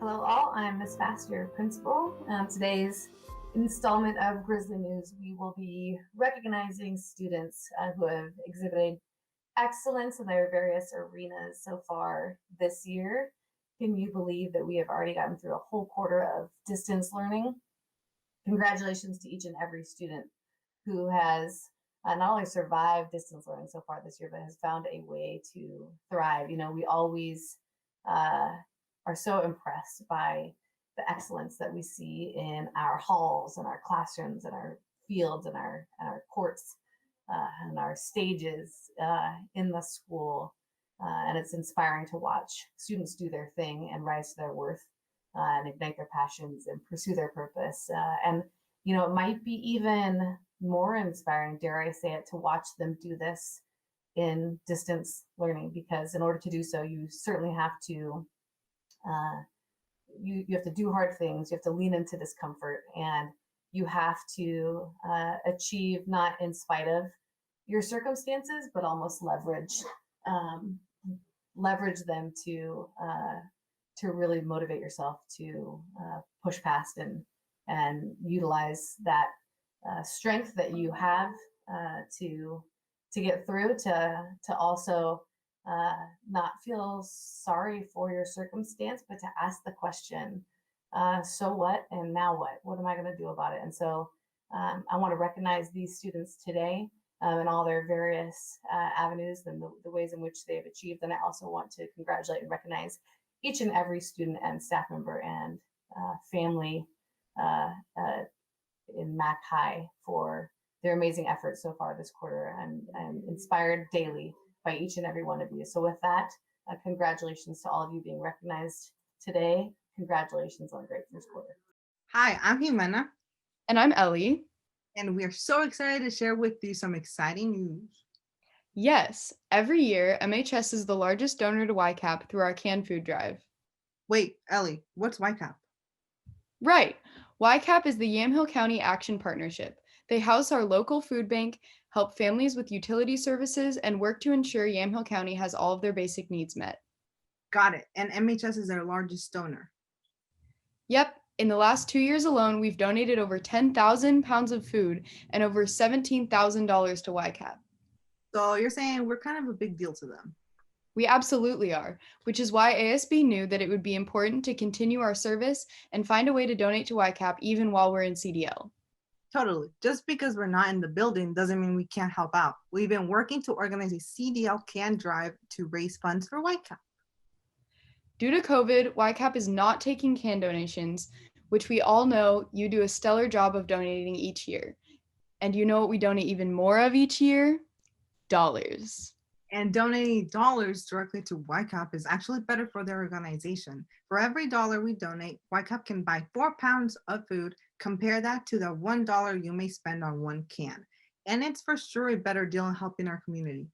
Hello all, I'm Ms. Fast, your principal. Today's installment of Grizzly News, we will be recognizing students who have exhibited excellence in their various arenas so far this year. Can you believe that we have already gotten through a whole quarter of distance learning? Congratulations to each and every student who has not only survived distance learning so far this year, but has found a way to thrive. You know, we always are so impressed by the excellence that we see in our halls and our classrooms and our fields and our courts and our stages in the school. And it's inspiring to watch students do their thing and rise to their worth and ignite their passions and pursue their purpose. And, you know, it might be even more inspiring, dare I say it, to watch them do this in distance learning, because in order to do so, you certainly have to you have to do hard things. You have to lean into discomfort, and you have to achieve not in spite of your circumstances, but almost leverage them to really motivate yourself to push past and utilize that strength that you have to get through, to also not feel sorry for your circumstance, but to ask the question, so what and now what? What am I going to do about it? And so I want to recognize these students today and all their various avenues and the ways in which they've achieved. And I also want to congratulate and recognize each and every student and staff member and family in Mac High for their amazing efforts so far this quarter. I'm inspired daily by each and every one of you. So with that, congratulations to all of you being recognized today. Congratulations on a great first quarter. Hi, I'm Jimena. And I'm Ellie. And we are so excited to share with you some exciting news. Yes, every year, MHS is the largest donor to YCAP through our canned food drive. Wait, Ellie, what's YCAP? Right. YCAP is the Yamhill County Action Partnership. They house our local food bank, help families with utility services, and work to ensure Yamhill County has all of their basic needs met. Got it. And MHS is our largest donor. Yep. In the last 2 years alone, we've donated over 10,000 pounds of food and over $17,000 to YCAP. So you're saying we're kind of a big deal to them. We absolutely are, which is why ASB knew that it would be important to continue our service and find a way to donate to YCAP even while we're in CDL. Totally. Just because we're not in the building doesn't mean we can't help out. We've been working to organize a CDL can drive to raise funds for YCAP. Due to COVID, YCAP is not taking can donations, which we all know you do a stellar job of donating each year. And you know what we donate even more of each year? Dollars. And donating dollars directly to YCAP is actually better for their organization. For every dollar we donate, YCAP can buy 4 pounds of food. Compare that to the $1 you may spend on one can. And it's for sure a better deal in helping our community.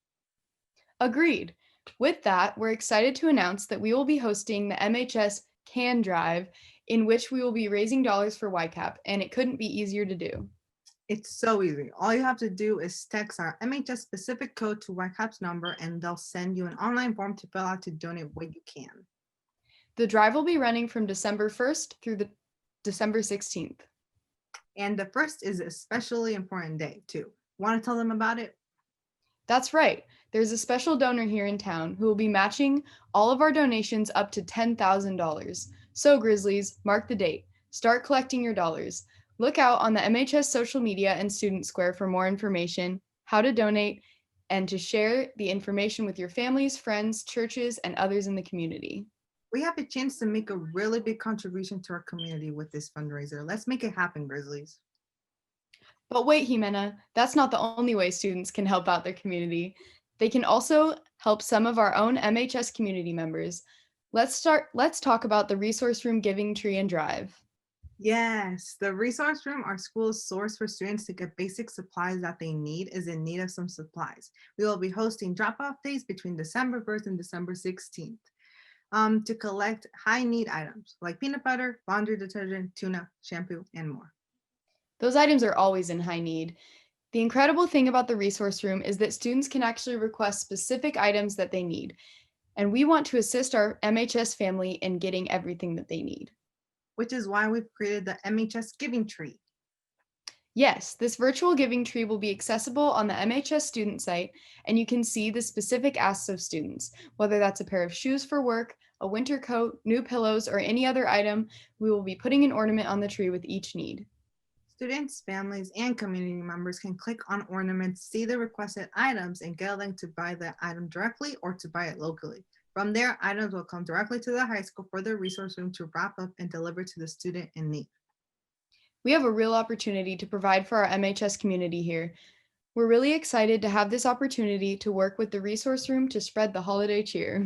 Agreed. With that, we're excited to announce that we will be hosting the MHS Can Drive, in which we will be raising dollars for YCAP, and it couldn't be easier to do. It's so easy. All you have to do is text our MHS specific code to YCAP's number, and they'll send you an online form to fill out to donate what you can. The drive will be running from December 1st through the December 16th. And the first is a especially important day, too. Want to tell them about it? That's right. There's a special donor here in town who will be matching all of our donations up to $10,000. So Grizzlies, mark the date. Start collecting your dollars. Look out on the MHS social media and Student Square for more information, how to donate, and to share the information with your families, friends, churches, and others in the community. We have a chance to make a really big contribution to our community with this fundraiser. Let's make it happen, Grizzlies. But wait, Jimena, that's not the only way students can help out their community. They can also help some of our own MHS community members. Let's talk about the Resource Room Giving Tree and Drive. Yes, the resource room, our school's source for students to get basic supplies that they need, is in need of some supplies. We will be hosting drop-off days between December 1st and December 16th to collect high-need items like peanut butter, laundry detergent, tuna, shampoo, and more. Those items are always in high need. The incredible thing about the resource room is that students can actually request specific items that they need. And we want to assist our MHS family in getting everything that they need. which is why we've created the MHS Giving Tree. Yes, this virtual giving tree will be accessible on the MHS Student Site, and you can see the specific asks of students, whether that's a pair of shoes for work, a winter coat, new pillows, or any other item. We will be putting an ornament on the tree with each need. Students, families, and community members can click on ornaments, see the requested items, and get a link to buy the item directly or to buy it locally. From there, items will come directly to the high school for the resource room to wrap up and deliver to the student in need. We have a real opportunity to provide for our MHS community here. We're really excited to have this opportunity to work with the resource room to spread the holiday cheer.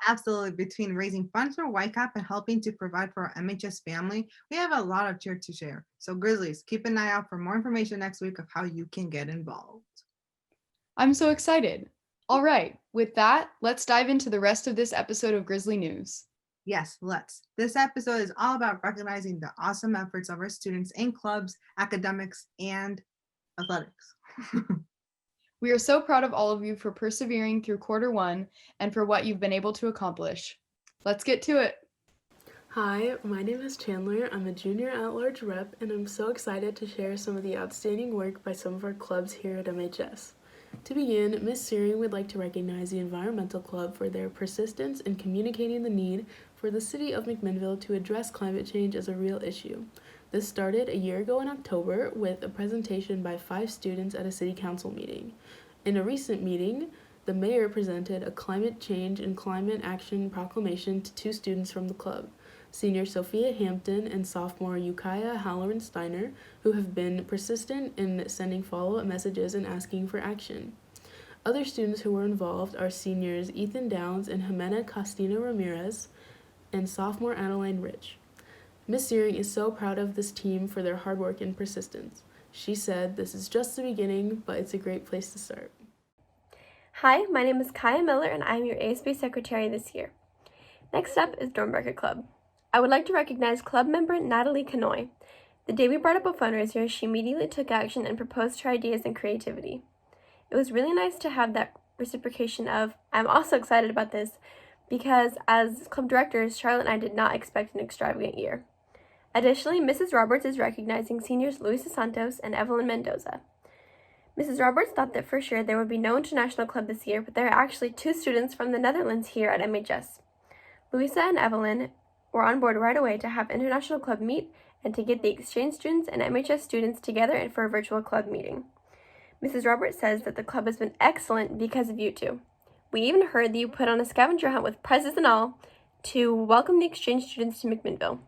Absolutely. Between raising funds for Whitecap and helping to provide for our MHS family, we have a lot of cheer to share. So Grizzlies, keep an eye out for more information next week of how you can get involved. I'm so excited. All right, with that, let's dive into the rest of this episode of Grizzly News. Yes, let's. This episode is all about recognizing the awesome efforts of our students in clubs, academics, and athletics. We are so proud of all of you for persevering through quarter one and for what you've been able to accomplish. Let's get to it. Hi, my name is Chandler. I'm a junior at-large rep, and I'm so excited to share some of the outstanding work by some of our clubs here at MHS. To begin, Ms. Searing would like to recognize the Environmental Club for their persistence in communicating the need for the city of McMinnville to address climate change as a real issue. This started a year ago in October with a presentation by 5 students at a city council meeting. In a recent meeting, the mayor presented a climate change and climate action proclamation to 2 students from the club, senior Sophia Hampton and sophomore Ukiah Halloran Steiner, who have been persistent in sending follow-up messages and asking for action. Other students who were involved are seniors Ethan Downs and Jimena Castina Ramirez, and sophomore Adeline Rich. Ms. Searing is so proud of this team for their hard work and persistence. She said, "This is just the beginning, but it's a great place to start." Hi, my name is Kaya Miller and I am your ASB Secretary this year. Next up is Dornberger Club. I would like to recognize club member Natalie Canoy. The day we brought up a fundraiser, she immediately took action and proposed her ideas and creativity. It was really nice to have that reciprocation of, I'm also excited about this, because as club directors, Charlotte and I did not expect an extravagant year. Additionally, Mrs. Roberts is recognizing seniors Luisa Santos and Evelyn Mendoza. Mrs. Roberts thought that for sure there would be no international club this year, but there are actually 2 students from the Netherlands here at MHS. Luisa and Evelyn were on board right away to have international club meet and to get the exchange students and MHS students together and for a virtual club meeting. Mrs. Roberts says that the club has been excellent because of you 2. We even heard that you put on a scavenger hunt with prizes and all to welcome the exchange students to McMinnville.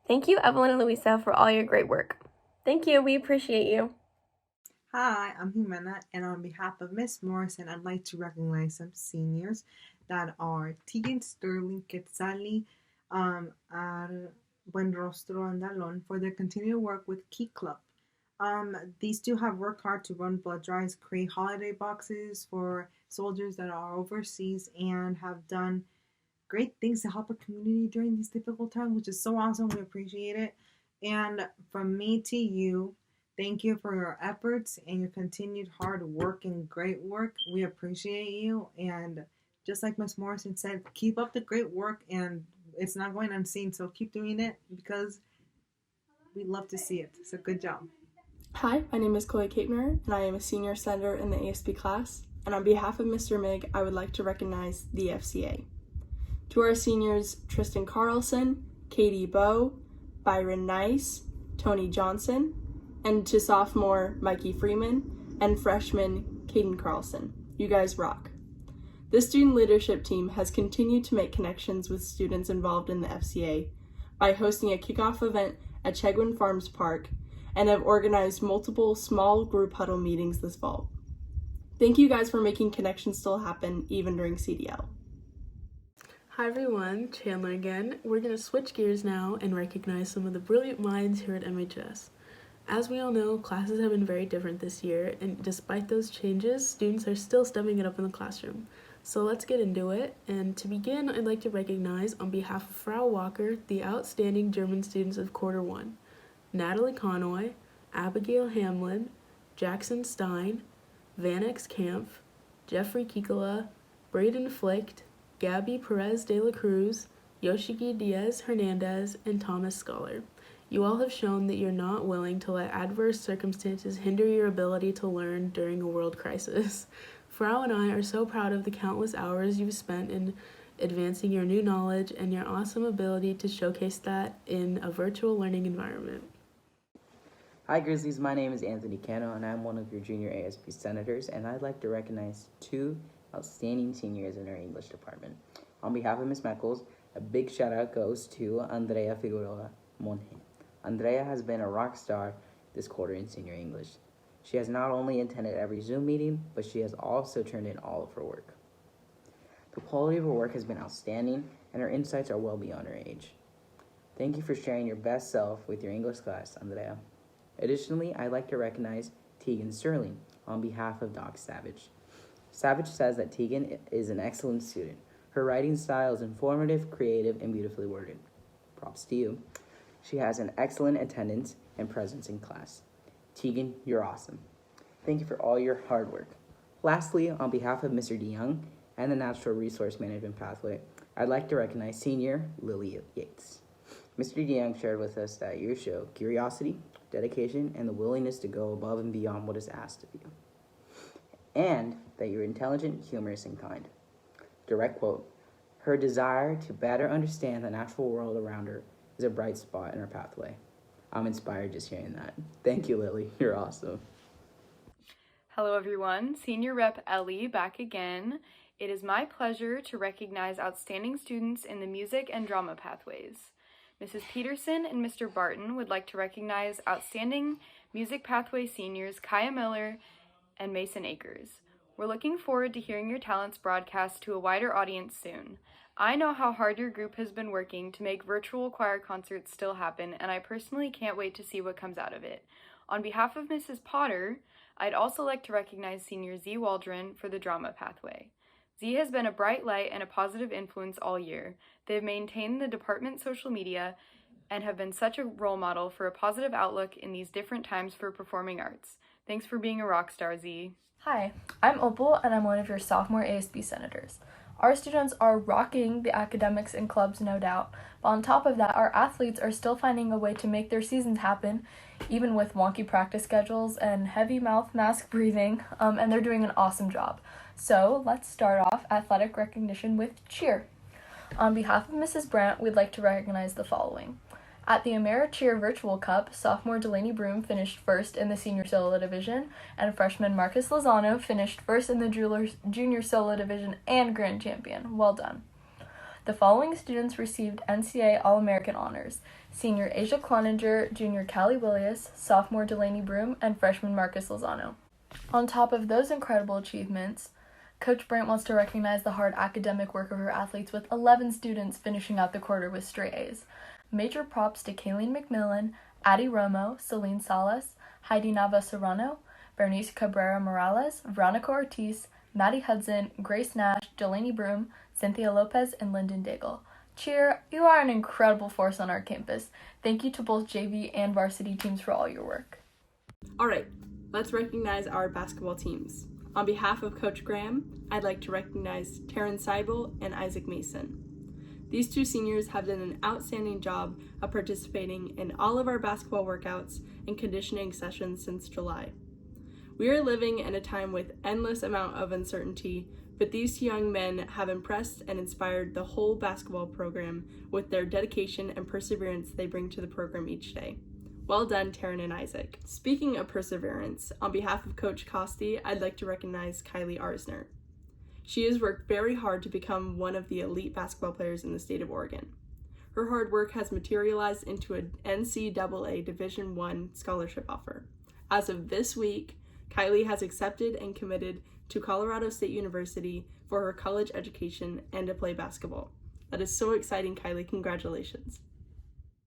Thank you, Evelyn and Luisa, for all your great work. Thank you. We appreciate you. Hi, I'm Jimena, and on behalf of Miss Morrison, I'd like to recognize some seniors that are Tegan Sterling Quetzali, Buenrostro Andalon for their continued work with Key Club. These 2 have worked hard to run blood drives, create holiday boxes for soldiers that are overseas, and have done great things to help our community during these difficult times, which is so awesome. We appreciate it. And from me to you, thank you for your efforts and your continued hard work and great work. We appreciate you. And just like Miss Morrison said, keep up the great work, and it's not going unseen. So keep doing it because we love to see it. So good job. Hi, my name is Chloe Kapner, and I am a senior senator in the ASB class. And on behalf of Mr. Mig, I would like to recognize the FCA. To our seniors, Tristan Carlson, Katie Bowe, Byron Nice, Tony Johnson, and to sophomore Mikey Freeman and freshman Caden Carlson. You guys rock. The student leadership team has continued to make connections with students involved in the FCA by hosting a kickoff event at Chegwin Farms Park and have organized multiple small group huddle meetings this fall. Thank you guys for making connections still happen even during CDL. Hi everyone, Chandler again. We're going to switch gears now and recognize some of the brilliant minds here at MHS. As we all know, classes have been very different this year, and despite those changes, students are still stepping it up in the classroom. So let's get into it, and to begin, I'd like to recognize, on behalf of Frau Walker, the outstanding German students of Quarter 1, Natalie Connoy, Abigail Hamlin, Jackson Stein, Van X Kampf, Jeffrey Kikala, Braden Flicht, Gabby Perez de la Cruz, Yoshiki Diaz Hernandez, and Thomas Scholar. You all have shown that you're not willing to let adverse circumstances hinder your ability to learn during a world crisis. Frau and I are so proud of the countless hours you've spent in advancing your new knowledge and your awesome ability to showcase that in a virtual learning environment. Hi Grizzlies, my name is Anthony Cano and I'm one of your junior ASB senators, and I'd like to recognize 2 outstanding seniors in our English department. On behalf of Ms. Meckles, a big shout out goes to Andrea Figueroa Monge. Andrea has been a rock star this quarter in senior English. She has not only attended every Zoom meeting, but she has also turned in all of her work. The quality of her work has been outstanding, and her insights are well beyond her age. Thank you for sharing your best self with your English class, Andrea. Additionally, I'd like to recognize Tegan Sterling on behalf of Doc Savage. Savage says that Tegan is an excellent student. Her writing style is informative, creative, and beautifully worded. Props to you. She has an excellent attendance and presence in class. Tegan, you're awesome. Thank you for all your hard work. Lastly, on behalf of Mr. DeYoung and the Natural Resource Management Pathway, I'd like to recognize Senior Lily Yates. Mr. DeYoung shared with us that you show curiosity, dedication, and the willingness to go above and beyond what is asked of you, and that you're intelligent, humorous, and kind. Direct quote, her desire to better understand the natural world around her is a bright spot in her pathway. I'm inspired just hearing that. Thank you, Lily. You're awesome. Hello everyone, Senior Rep Ellie back again. It is my pleasure to recognize outstanding students in the music and drama pathways. Mrs. Peterson and Mr. Barton would like to recognize outstanding music pathway seniors Kaya Miller and Mason Akers. We're looking forward to hearing your talents broadcast to a wider audience soon. I know how hard your group has been working to make virtual choir concerts still happen, and I personally can't wait to see what comes out of it. On behalf of Mrs. Potter, I'd also like to recognize senior Z Waldron for the drama pathway. Z has been a bright light and a positive influence all year. They've maintained the department's social media and have been such a role model for a positive outlook in these different times for performing arts. Thanks for being a rock star, Z. Hi, I'm Opal and I'm one of your sophomore ASB senators. Our students are rocking the academics and clubs, no doubt, but on top of that, our athletes are still finding a way to make their seasons happen, even with wonky practice schedules and heavy mouth mask breathing, and they're doing an awesome job. So let's start off athletic recognition with cheer. On behalf of Mrs. Brandt, we'd like to recognize the following. At the AmeriCheer Virtual Cup, sophomore Delaney Broom finished first in the senior solo division, and freshman Marcus Lozano finished first in the junior solo division and grand champion. Well done. The following students received NCAA All-American honors: senior Asia Cloninger, junior Callie Willius, sophomore Delaney Broom, and freshman Marcus Lozano. On top of those incredible achievements, Coach Brandt wants to recognize the hard academic work of her athletes, with 11 students finishing out the quarter with straight A's. Major props to Kayleen McMillan, Addie Romo, Celine Salas, Heidi Nava Serrano, Bernice Cabrera Morales, Veronica Ortiz, Maddie Hudson, Grace Nash, Delaney Broom, Cynthia Lopez, and Lyndon Daigle. Cheer, you are an incredible force on our campus. Thank you to both JV and varsity teams for all your work. All right, let's recognize our basketball teams. On behalf of Coach Graham, I'd like to recognize Taryn Seibel and Isaac Mason. These 2 seniors have done an outstanding job of participating in all of our basketball workouts and conditioning sessions since July. We are living in a time with endless amount of uncertainty, but these young men have impressed and inspired the whole basketball program with their dedication and perseverance they bring to the program each day. Well done, Taryn and Isaac. Speaking of perseverance, on behalf of Coach Costi, I'd like to recognize Kylie Arsner. She has worked very hard to become one of the elite basketball players in the state of Oregon. Her hard work has materialized into an NCAA Division I scholarship offer. As of this week, Kylie has accepted and committed to Colorado State University for her college education and to play basketball. That is so exciting, Kylie. Congratulations.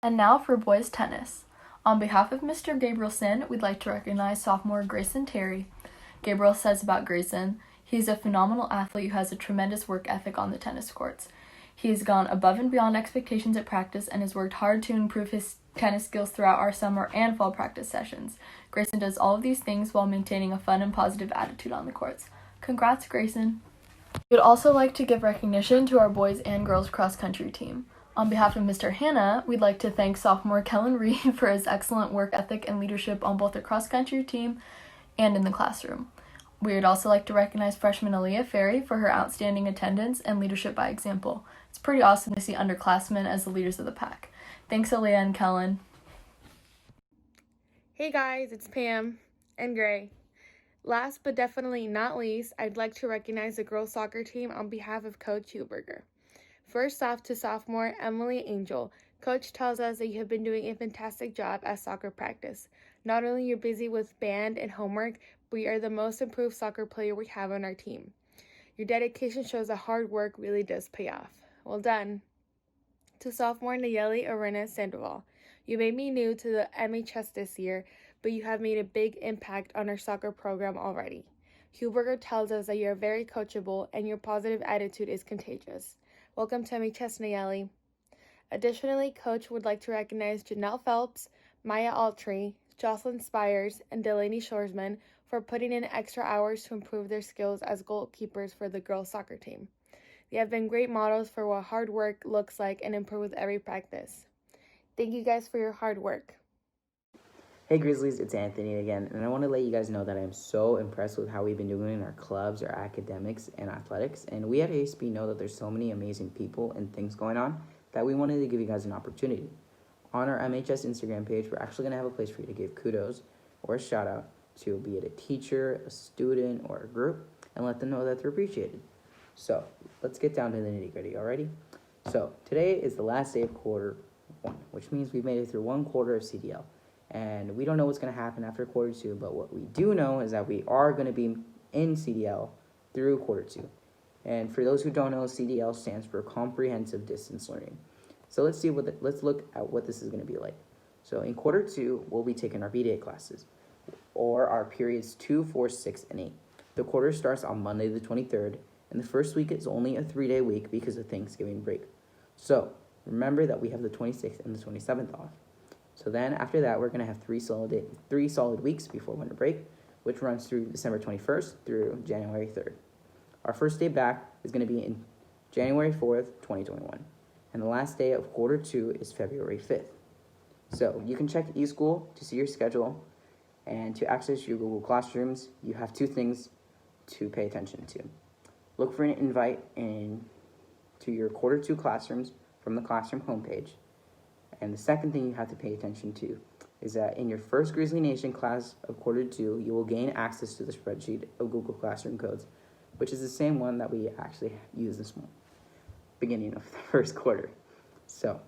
And now for boys tennis. On behalf of Mr. Gabrielson, we'd like to recognize sophomore Grayson Terry. Gabriel says about Grayson, he's a phenomenal athlete who has a tremendous work ethic on the tennis courts. He has gone above and beyond expectations at practice and has worked hard to improve his tennis skills throughout our summer and fall practice sessions. Grayson does all of these things while maintaining a fun and positive attitude on the courts. Congrats, Grayson. We would also like to give recognition to our boys and girls cross country team. On behalf of Mr. Hanna, we'd like to thank sophomore Kellen Reed for his excellent work ethic and leadership on both the cross country team and in the classroom. We would also like to recognize freshman Aaliyah Ferry for her outstanding attendance and leadership by example. It's pretty awesome to see underclassmen as the leaders of the pack. Thanks, Aaliyah and Kellen. Hey guys, it's Pam and Gray. Last but definitely not least, I'd like to recognize the girls soccer team on behalf of Coach Huberger. First off, to sophomore Emily Angel, Coach tells us that you have been doing a fantastic job at soccer practice. Not only you're busy with band and homework, but you are the most improved soccer player we have on our team. Your dedication shows that hard work really does pay off. Well done. To sophomore Nayeli Arena Sandoval, you may be new to the MHS this year, but you have made a big impact on our soccer program already. Huberger tells us that you are very coachable and your positive attitude is contagious. Welcome to MHS Nayeli. Additionally, Coach would like to recognize Janelle Phelps, Maya Altry, Jocelyn Spires, and Delaney Shoresman for putting in extra hours to improve their skills as goalkeepers for the girls soccer team. They have been great models for what hard work looks like and improve with every practice. Thank you guys for your hard work. Hey Grizzlies, it's Anthony again, and I want to let you guys know that I am so impressed with how we've been doing in our clubs, our academics, and athletics. And we at ASB know that there's so many amazing people and things going on that we wanted to give you guys an opportunity. On our MHS Instagram page, we're actually going to have a place for you to give kudos or a shout out to, be it a teacher, a student, or a group, and let them know that they're appreciated. So let's get down to the nitty gritty, alrighty? So today is the last day of quarter one, which means we've made it through one quarter of CDL. And we don't know what's going to happen after quarter two, but what we do know is that we are going to be in CDL through quarter two. And for those who don't know, CDL stands for Comprehensive Distance Learning. So let's look at what this is going to be like. So in quarter two, we'll be taking our BDA classes, or our periods 2, 4, 6, and 8. The quarter starts on Monday the 23rd, and the first week is only a 3-day week because of Thanksgiving break. So remember that we have the 26th and the 27th off. So then after that, we're going to have three solid weeks before winter break, which runs through December 21st through January 3rd. Our first day back is going to be in January 4th, 2021. And the last day of quarter two is February 5th. So you can check eSchool to see your schedule, and to access your Google Classrooms, you have two things to pay attention to. Look for an invite to your quarter two classrooms from the classroom homepage. And the second thing you have to pay attention to is that in your first Grizzly Nation class of quarter two, you will gain access to the spreadsheet of Google Classroom codes, which is the same one that we actually used this beginning of the first quarter. So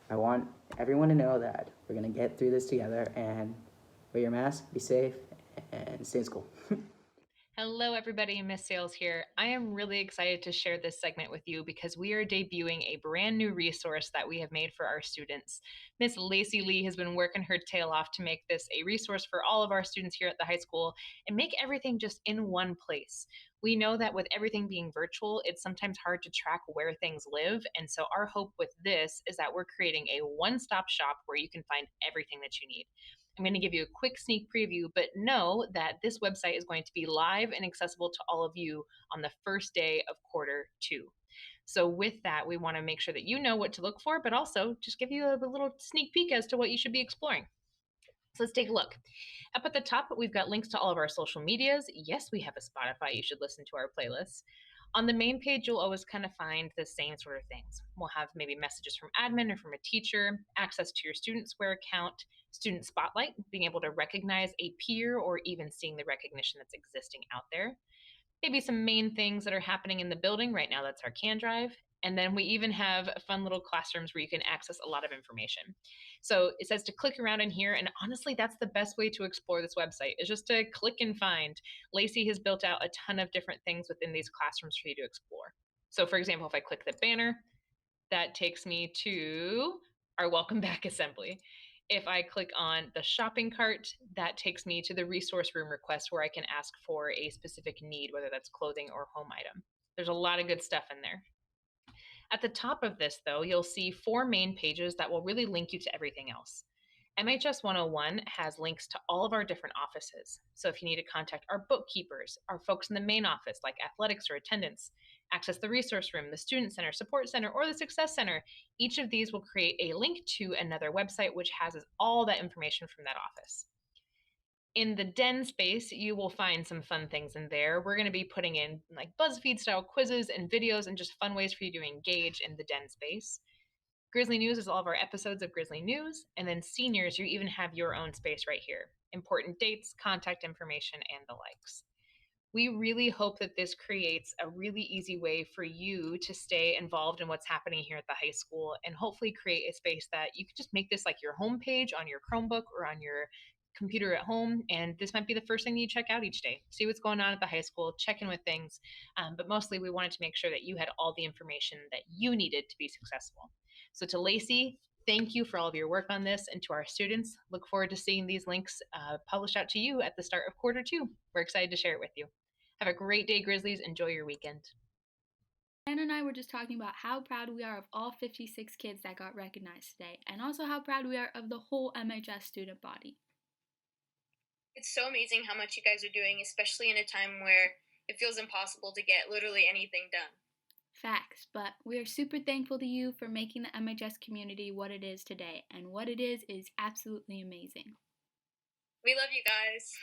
I want everyone to know that we're going to get through this together, and wear your mask, be safe, and stay in school. Hello, everybody. Miss Sales here. I am really excited to share this segment with you because we are debuting a brand new resource that we have made for our students. Miss Lacey Lee has been working her tail off to make this a resource for all of our students here at the high school and make everything just in one place. We know that with everything being virtual, it's sometimes hard to track where things live. And so our hope with this is that we're creating a one-stop shop where you can find everything that you need. I'm going to give you a quick sneak preview, but know that this website is going to be live and accessible to all of you on the first day of quarter two. So with that, we want to make sure that you know what to look for, but also just give you a little sneak peek as to what you should be exploring. So let's take a look. Up at the top, we've got links to all of our social medias. Yes, we have a Spotify. You should listen to our playlists. On the main page, you'll always kind of find the same sort of things. We'll have maybe messages from admin or from a teacher, access to your Student Square account, Student Spotlight, being able to recognize a peer or even seeing the recognition that's existing out there. Maybe some main things that are happening in the building. Right now, that's our CAN drive. And then we even have fun little classrooms where you can access a lot of information. So it says to click around in here. And honestly, that's the best way to explore this website, is just to click and find. Lacey has built out a ton of different things within these classrooms for you to explore. So for example, if I click the banner, that takes me to our Welcome Back assembly. If I click on the shopping cart, that takes me to the resource room request where I can ask for a specific need, whether that's clothing or home item. There's a lot of good stuff in there. At the top of this, though, you'll see 4 main pages that will really link you to everything else. MHS 101 has links to all of our different offices. So if you need to contact our bookkeepers, our folks in the main office like athletics or attendance, access the resource room, the student center, support center, or the success center, each of these will create a link to another website which has all that information from that office. In the Den space, you will find some fun things in there. We're going to be putting in like BuzzFeed style quizzes and videos and just fun ways for you to engage in the Den space. Grizzly News is all of our episodes of Grizzly News. And then seniors, you even have your own space right here. Important dates, contact information, and the likes. We really hope that this creates a really easy way for you to stay involved in what's happening here at the high school and hopefully create a space that you can just make this like your homepage on your Chromebook or on your computer at home. And this might be the first thing you check out each day. See what's going on at the high school, check in with things. But mostly we wanted to make sure that you had all the information that you needed to be successful. So to Lacey, thank you for all of your work on this, and to our students, look forward to seeing these links published out to you at the start of Q2. We're excited to share it with you. Have a great day, Grizzlies. Enjoy your weekend. Anna and I were just talking about how proud we are of all 56 kids that got recognized today, and also how proud we are of the whole MHS student body. It's so amazing how much you guys are doing, especially in a time where it feels impossible to get literally anything done. Facts, but we are super thankful to you for making the MHS community what it is today, and what it is absolutely amazing. We love you guys.